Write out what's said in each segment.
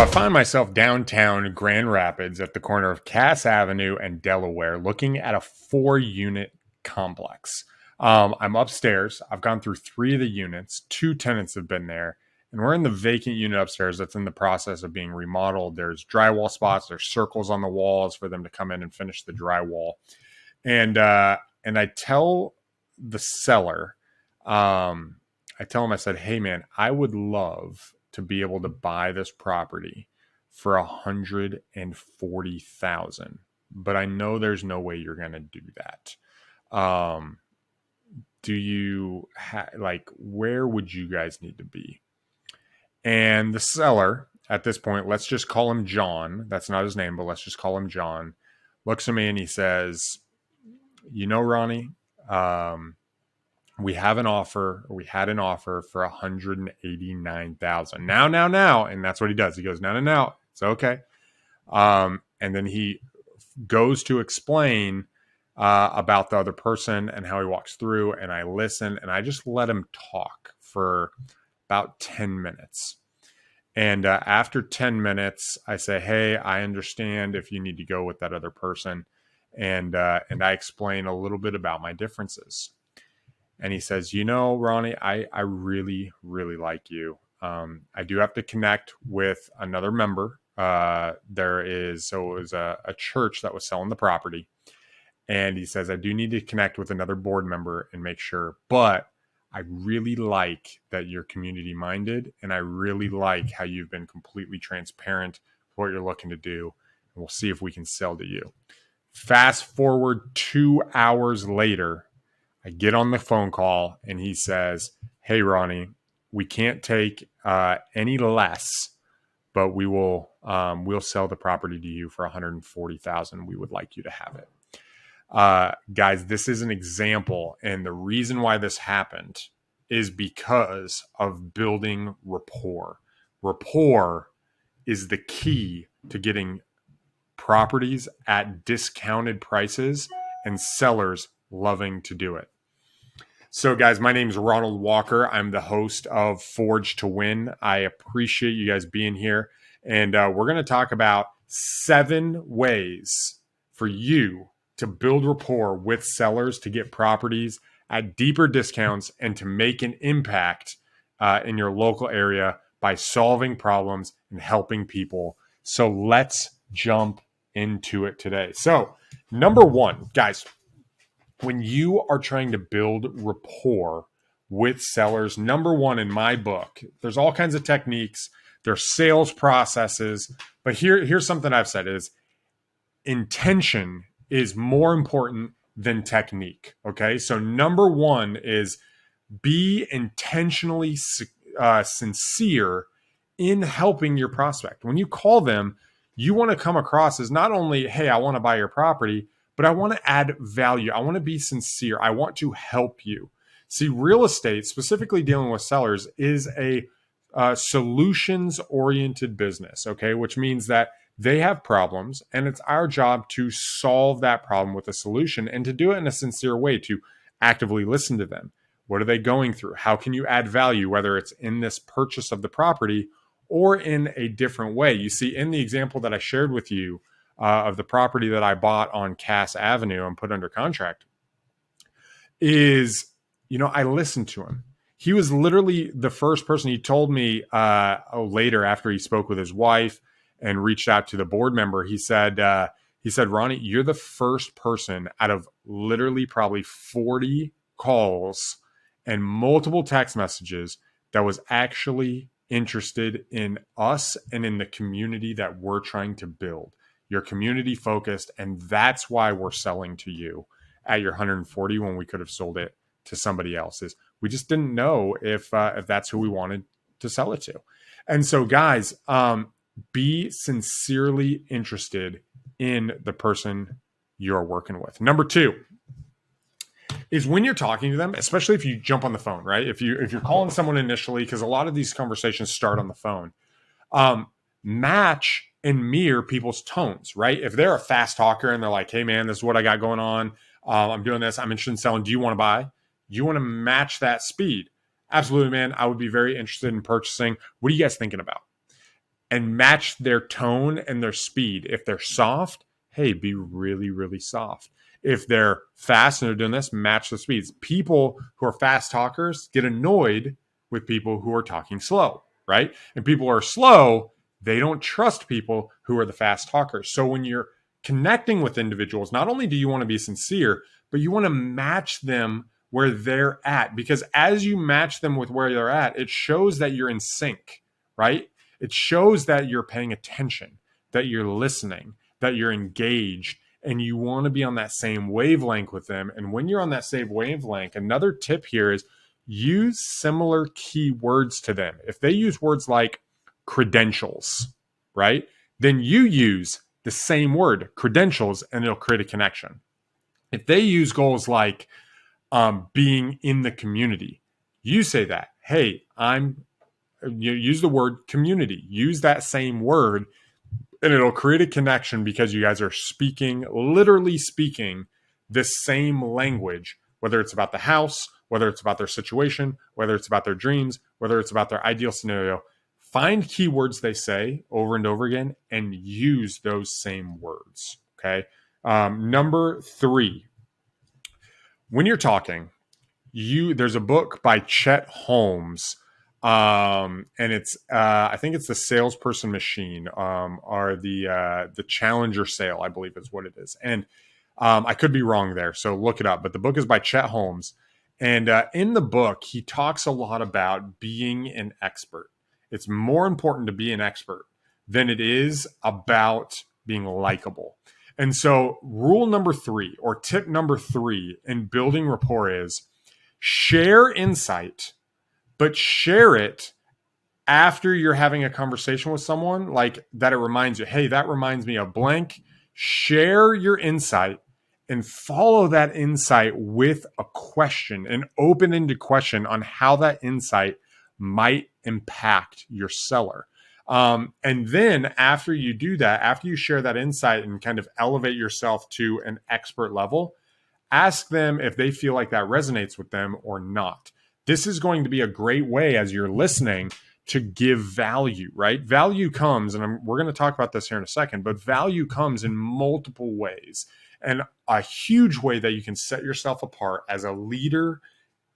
I find myself downtown Grand Rapids at the corner of Cass Avenue and Delaware looking at a 4-unit complex. I'm upstairs. I've gone through 3 of the units. 2 tenants have been there. And we're in the vacant unit upstairs that's in the process of being remodeled. There's drywall spots. There's circles on the walls for them to come in and finish the drywall. And I tell the seller, I tell him, I said, hey, man, I would love to be able to buy this property for $140,000, but I know there's no way you're going to do that. Do you where would you guys need to be? And the seller at this point, let's just call him John. That's not his name, but let's just call him John. Looks at me and he says, Ronnie, we had an offer for $189,000. Now. And that's what he does. He goes, now. It's okay. And then he goes to explain about the other person and how he walks through, and I listen, and I just let him talk for about 10 minutes. And after 10 minutes, I say, hey, I understand if you need to go with that other person. And I explain a little bit about my differences. And he says, Ronnie, I really, really like you. I do have to connect with another member. It was a church that was selling the property. And he says, I do need to connect with another board member and make sure. But I really like that you're community minded. And I really like how you've been completely transparent with what you're looking to do. And we'll see if we can sell to you. Fast forward 2 hours later, I get on the phone call and he says, hey, Ronnie, we can't take any less, but we'll sell the property to you for $140,000. We would like you to have it. Guys, this is an example. And the reason why this happened is because of building rapport. Rapport is the key to getting properties at discounted prices and sellers loving to do it. So guys, my name is Ronald Walker. I'm the host of Forge to Win. I appreciate you guys being here. And we're going to talk about 7 ways for you to build rapport with sellers to get properties at deeper discounts and to make an impact in your local area by solving problems and helping people. So let's jump into it today. So number 1, guys, when you are trying to build rapport with sellers, number 1 in my book, there's all kinds of techniques, there's sales processes, but here's something I've said is intention is more important than technique. Okay. So number 1 is be intentionally sincere in helping your prospect. When you call them, you want to come across as not only, hey, I want to buy your property, but I want to add value. I want to be sincere. I want to help you. See, real estate, specifically dealing with sellers, is a solutions-oriented business, okay? Which means that they have problems, and it's our job to solve that problem with a solution and to do it in a sincere way, to actively listen to them. What are they going through? How can you add value, whether it's in this purchase of the property or in a different way? You see, in the example that I shared with you, of the property that I bought on Cass Avenue and put under contract is, I listened to him. He was literally the first person. He told me later after he spoke with his wife and reached out to the board member. He said, Ronnie, you're the first person out of literally probably 40 calls and multiple text messages that was actually interested in us and in the community that we're trying to build. You're community focused, and that's why we're selling to you at your 140 when we could have sold it to somebody else. We just didn't know if that's who we wanted to sell it to. And so, guys, be sincerely interested in the person you're working with. Number 2 is when you're talking to them, especially if you jump on the phone, right? If you're calling someone initially, because a lot of these conversations start on the phone, match and mirror people's tones, right? If they're a fast talker and they're like, hey man, this is what I got going on. I'm doing this. I'm interested in selling. Do you want to buy? You want to match that speed. Absolutely, man. I would be very interested in purchasing. What are you guys thinking about? and match their tone and their speed. If they're soft, hey, be really, really soft. If they're fast and they're doing this, match the speeds. People who are fast talkers get annoyed with people who are talking slow, right? And people who are slow, they don't trust people who are the fast talkers. So when you're connecting with individuals, not only do you want to be sincere, but you want to match them where they're at. Because as you match them with where they're at, it shows that you're in sync, right? It shows that you're paying attention, that you're listening, that you're engaged, and you want to be on that same wavelength with them. And when you're on that same wavelength, another tip here is use similar keywords to them. If they use words like credentials, right? Then you use the same word, credentials, and it'll create a connection. If they use goals like being in the community, you say that, hey, you use the word community, use that same word, and it'll create a connection because you guys are literally speaking this same language, whether it's about the house, whether it's about their situation, whether it's about their dreams, whether it's about their ideal scenario. Find keywords they say over and over again and use those same words. Okay. Number 3, when you're talking, there's a book by Chet Holmes, and it's I think it's the Salesperson Machine, or the Challenger Sale, I believe is what it is. And I could be wrong there, so look it up. But the book is by Chet Holmes, and in the book he talks a lot about being an expert. It's more important to be an expert than it is about being likable. And so rule number 3, or tip number 3 in building rapport is share insight, but share it after you're having a conversation with someone, like that it reminds you, hey, that reminds me of blank. Share your insight and follow that insight with a question, an open-ended question on how that insight might impact your seller. And then after you do that, after you share that insight and kind of elevate yourself to an expert level, ask them if they feel like that resonates with them or not. This is going to be a great way as you're listening to give value, right? Value comes, and we're going to talk about this here in a second, but value comes in multiple ways. And a huge way that you can set yourself apart as a leader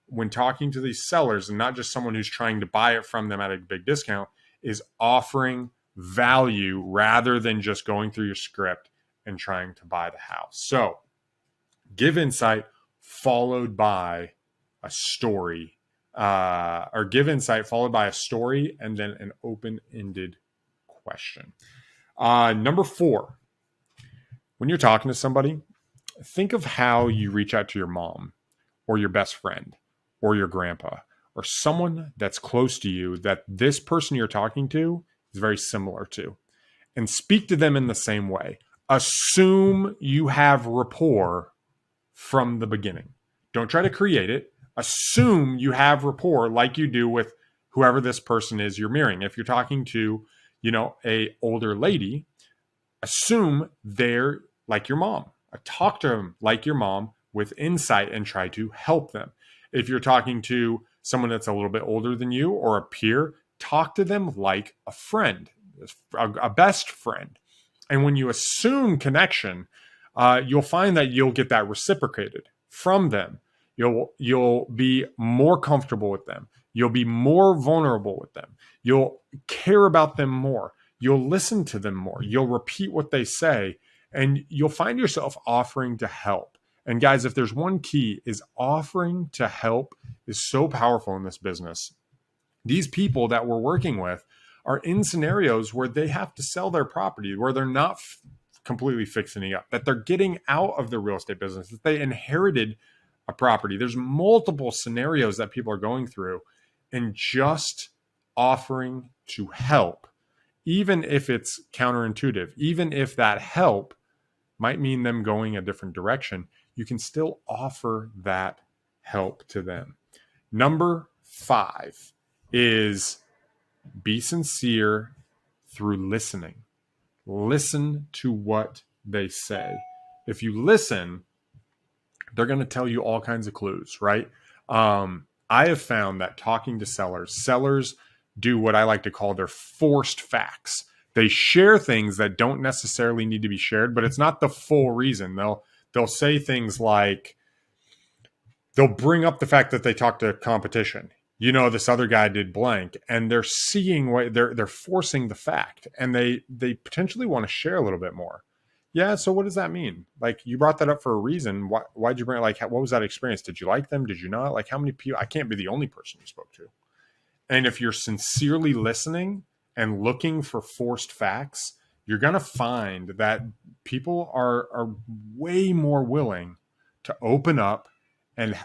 when talking to these sellers, and not just someone who's trying to buy it from them at a big discount, is offering value rather than just going through your script and trying to buy the house. So give insight followed by a story, or give insight followed by a story and then an open-ended question. Number 4, when you're talking to somebody, think of how you reach out to your mom or your best friend or your grandpa or someone that's close to you that this person you're talking to is very similar to, and speak to them in the same way. Assume you have rapport from the beginning. Don't try to create it. Assume you have rapport like you do with whoever this person is you're mirroring. If you're talking to, a older lady, assume they're like your mom. Talk to them like your mom with insight and try to help them. If you're talking to someone that's a little bit older than you or a peer, talk to them like a friend, a best friend. And when you assume connection, you'll find that you'll get that reciprocated from them. You'll be more comfortable with them. You'll be more vulnerable with them. You'll care about them more. You'll listen to them more. You'll repeat what they say, and you'll find yourself offering to help. And guys, if there's one key, is offering to help is so powerful in this business. These people that we're working with are in scenarios where they have to sell their property, where they're not completely fixing it up, that they're getting out of the real estate business, that they inherited a property. There's multiple scenarios that people are going through, and just offering to help, even if it's counterintuitive, even if that help might mean them going a different direction, you can still offer that help to them. Number 5 is be sincere through listening. Listen to what they say. If you listen, they're going to tell you all kinds of clues, right? I have found that talking to sellers do what I like to call their forced facts. They share things that don't necessarily need to be shared, but it's not the full reason. They'll say things like, they'll bring up the fact that they talked to competition. This other guy did blank, and they're seeing what they're forcing the fact, and they potentially want to share a little bit more. Yeah. So what does that mean? Like, you brought that up for a reason. Why'd you bring it? Like, what was that experience? Did you like them? Did you not? Like, how many people? I can't be the only person you spoke to. And if you're sincerely listening and looking for forced facts, you're going to find that people are way more willing to open up and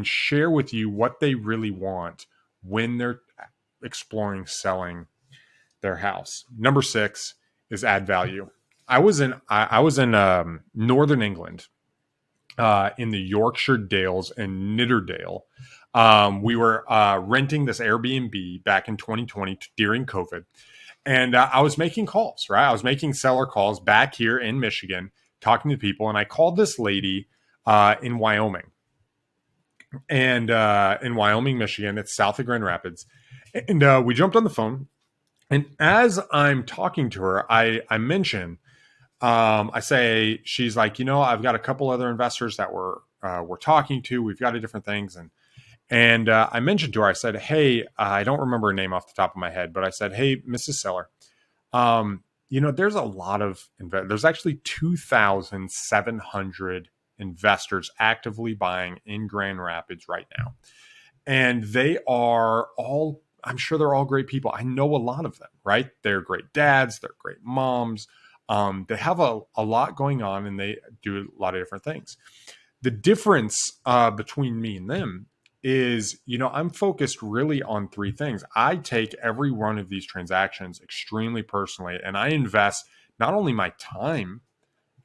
share with you what they really want when they're exploring selling their house. Number 6 is add value. I was in Northern England, in the Yorkshire Dales and Nidderdale. We were renting this Airbnb back in 2020 during COVID. And I was making calls, right? I was making seller calls back here in Michigan, talking to people. And I called this lady in Wyoming. And in Wyoming, Michigan, it's south of Grand Rapids. And we jumped on the phone. And as I'm talking to her, I mention, I say, she's like, I've got a couple other investors that we're talking to. We've got different things. And I mentioned to her, I said, hey, I don't remember her name off the top of my head, but I said, hey, Mrs. Seller, there's a lot of, there's actually 2,700 investors actively buying in Grand Rapids right now. And they are all, I'm sure they're all great people. I know a lot of them, right? They're great dads. They're great moms. They have a lot going on, and they do a lot of different things. The difference between me and them is, I'm focused really on 3 things. I take every one of these transactions extremely personally, and I invest not only my time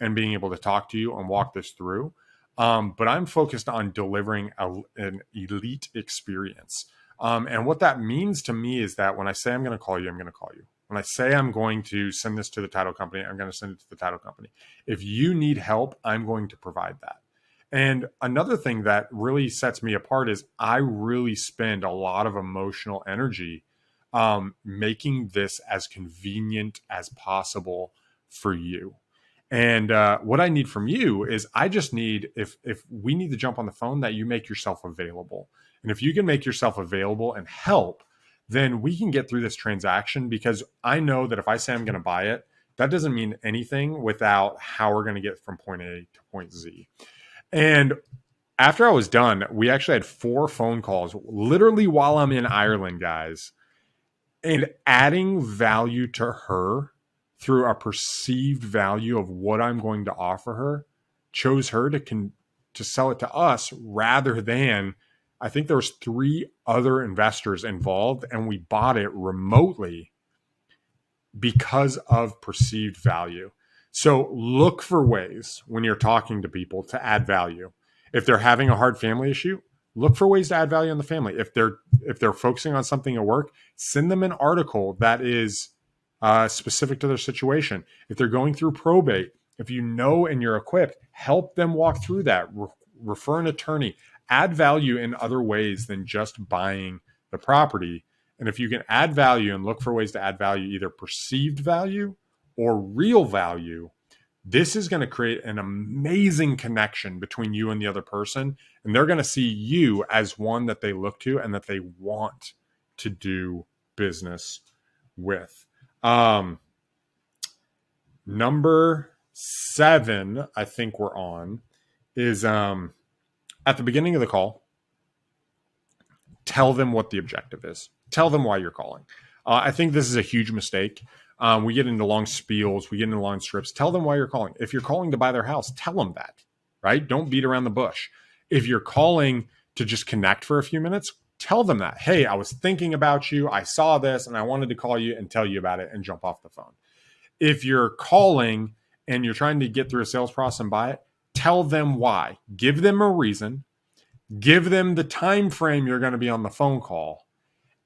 and being able to talk to you and walk this through, but I'm focused on delivering an elite experience. And what that means to me is that when I say I'm going to call you, I'm going to call you. When I say I'm going to send this to the title company, I'm going to send it to the title company. If you need help, I'm going to provide that. And another thing that really sets me apart is I really spend a lot of emotional energy making this as convenient as possible for you. And what I need from you is, I just need, if we need to jump on the phone, that you make yourself available. And if you can make yourself available and help, then we can get through this transaction, because I know that if I say I'm going to buy it, that doesn't mean anything without how we're going to get from point A to point Z. And after I was done, we actually had 4 phone calls literally while I'm in Ireland, guys, and adding value to her through a perceived value of what I'm going to offer her, chose her to sell it to us rather than, I think there was 3 other investors involved, and we bought it remotely because of perceived value. So look for ways when you're talking to people to add value. If they're having a hard family issue, look for ways to add value in the family. If they're focusing on something at work, send them an article that is specific to their situation. If they're going through probate, if you know and you're equipped, help them walk through that. Refer an attorney. Add value in other ways than just buying the property. And if you can add value and look for ways to add value, either perceived value or real value, this is going to create an amazing connection between you and the other person. And they're going to see you as one that they look to and that they want to do business with. Number 7, I think we're on, is at the beginning of the call, tell them what the objective is. Tell them why you're calling. I think this is a huge mistake. We get into long spiels. We get into long strips. Tell them why you're calling. If you're calling to buy their house, tell them that, right? Don't beat around the bush. If you're calling to just connect for a few minutes, tell them that. Hey, I was thinking about you. I saw this and I wanted to call you and tell you about it, and jump off the phone. If you're calling and you're trying to get through a sales process and buy it, tell them why. Give them a reason. Give them the time frame you're going to be on the phone call,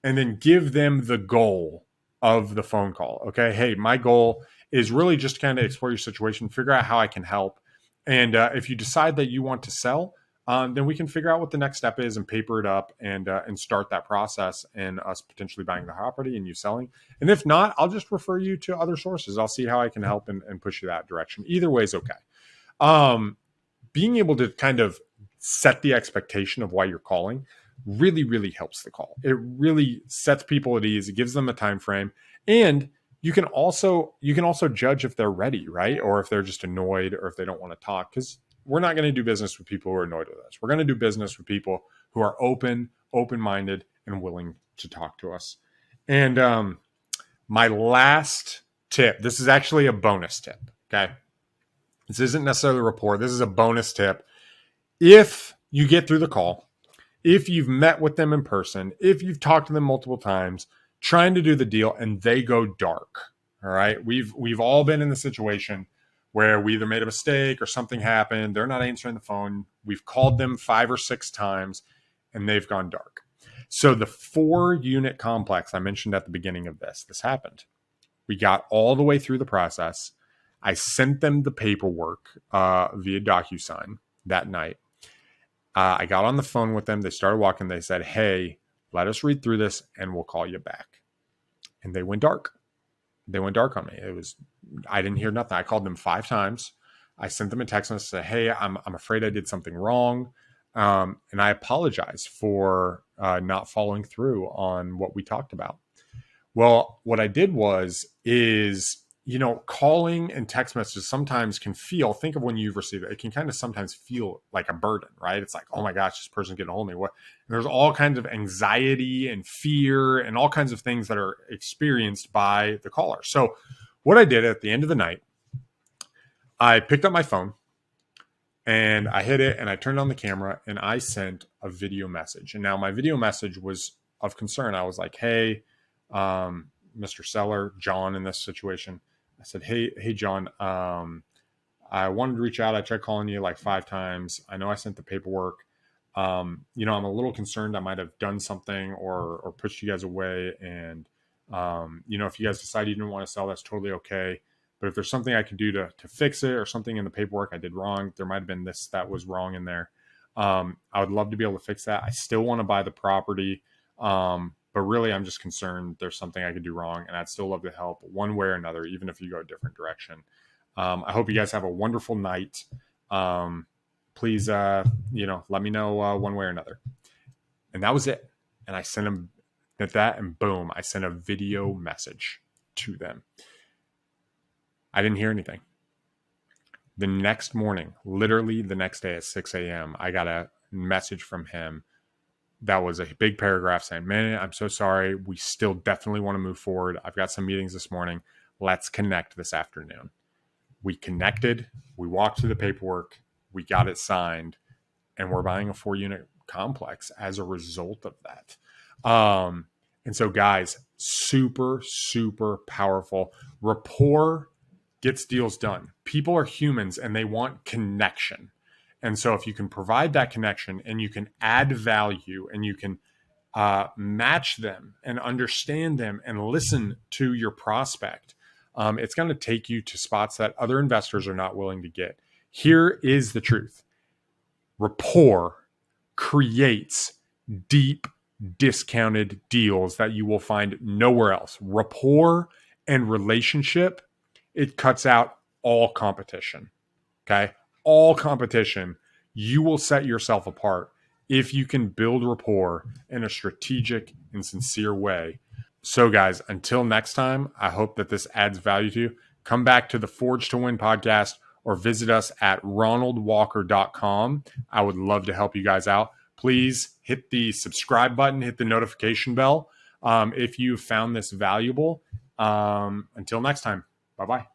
and then give them the goal of the phone call. Okay. Hey, my goal is really just to kind of explore your situation, figure out how I can help. And if you decide that you want to sell, then we can figure out what the next step is and paper it up and start that process and us potentially buying the property and you selling. And if not, I'll just refer you to other sources. I'll see how I can help and push you that direction. Either way is okay. Being able to kind of set the expectation of why you're calling really, really helps the call. It really sets people at ease. It gives them a time frame, and you can also judge if they're ready, right? Or if they're just annoyed or if they don't want to talk, because we're not going to do business with people who are annoyed with us. We're going to do business with people who are open-minded, and willing to talk to us. And my last tip, this is actually a bonus tip, okay? This isn't necessarily a rapport. This is a bonus tip. If you get through the call, if you've met with them in person, if you've talked to them multiple times, trying to do the deal and they go dark, all right? We've all been in the situation where we either made a mistake or something happened. They're not answering the phone. We've called them 5 or 6 times and they've gone dark. So the 4-unit complex I mentioned at the beginning of this happened. We got all the way through the process. I sent them the paperwork via DocuSign that night. I got on the phone with them. They started walking. They said, hey, let us read through this and we'll call you back. And they went dark. They went dark on me. I didn't hear nothing. I called them 5 times. I sent them a text and said, hey, I'm afraid I did something wrong. And I apologize for not following through on what we talked about. Well, what I did is, calling and text messages sometimes can think of when you've received it can kind of sometimes feel like a burden, right? It's like, oh my gosh, this person's getting a hold of me. What? There's all kinds of anxiety and fear and all kinds of things that are experienced by the caller. So what I did at the end of the night, I picked up my phone and I hit it and I turned on the camera and I sent a video message. And now my video message was of concern. I was like, hey, Mr. Seller, John, in this situation, I said, hey, John, I wanted to reach out. I tried calling you like 5 times. I know I sent the paperwork. I'm a little concerned I might have done something or pushed you guys away. And, if you guys decide you didn't want to sell, that's totally okay. But if there's something I can do to fix it or something in the paperwork I did wrong, there might've been this, that was wrong in there. I would love to be able to fix that. I still want to buy the property. But really, I'm just concerned there's something I could do wrong, and I'd still love to help one way or another, even if you go a different direction. I hope you guys have a wonderful night. Please, let me know one way or another. And that was it. And I sent them that, and boom, I sent a video message to them. I didn't hear anything. The next morning, literally the next day at 6 a.m., I got a message from him. That was a big paragraph saying, man, I'm so sorry. We still definitely want to move forward. I've got some meetings this morning. Let's connect this afternoon. We connected. We walked through the paperwork. We got it signed. And we're buying a 4-unit complex as a result of that. And so, guys, super, super powerful. Rapport gets deals done. People are humans and they want connection. And so if you can provide that connection and you can add value and you can match them and understand them and listen to your prospect, it's going to take you to spots that other investors are not willing to get. Here is the truth. Rapport creates deep, discounted deals that you will find nowhere else. Rapport and relationship, it cuts out all competition. Okay? All competition. You will set yourself apart if you can build rapport in a strategic and sincere way. So guys, until next time, I hope that this adds value to you. Come back to the Forge to Win podcast or visit us at ronaldwalker.com. I would love to help you guys out. Please hit the subscribe button, hit the notification bell if you found this valuable. Until next time, bye-bye.